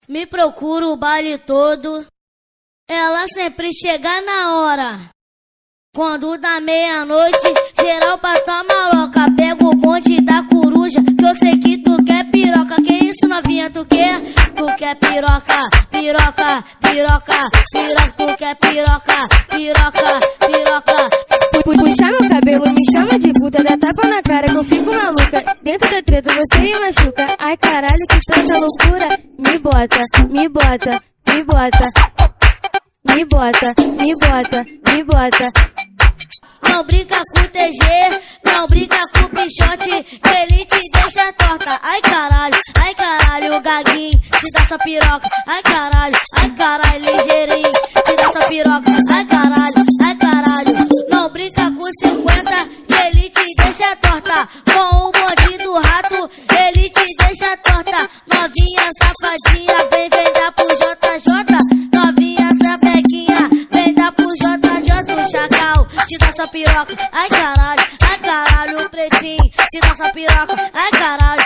Me procura o baile todo, ela sempre chega na hora. Quando dá meia-noite, geral pra tua maloca. Pega o bonde da coruja, que eu sei que tu quer piroca. Que isso, novinha, tu quer? Tu quer piroca, piroca, piroca, piroca. Tu quer piroca, piroca, piroca. Puxa meu cabelo, me chama de puta, dá tapa na cara que eu fico maluca. Dentro da treta você me machuca. Ai caralho, que tanta loucura. Me bota, me bota, me bota. Me bota, me bota, me bota. Não brinca com o TG, não brinca com o Pichote, que ele te deixa torta. Ai caralho, o Gaguinho te dá sua piroca. Ai caralho, ligeirinho, te dá sua piroca. Ai caralho, não brinca com 50, que ele te deixa torta. Com o bonde do rato, ele te deixa torta. Novinha safadinha, vem dar pro JJ. Novinha sapequinha, vem dar pro JJ. O Chacal te dá sua piroca. Ai caralho, o Pretinho te dá sua piroca. Ai caralho,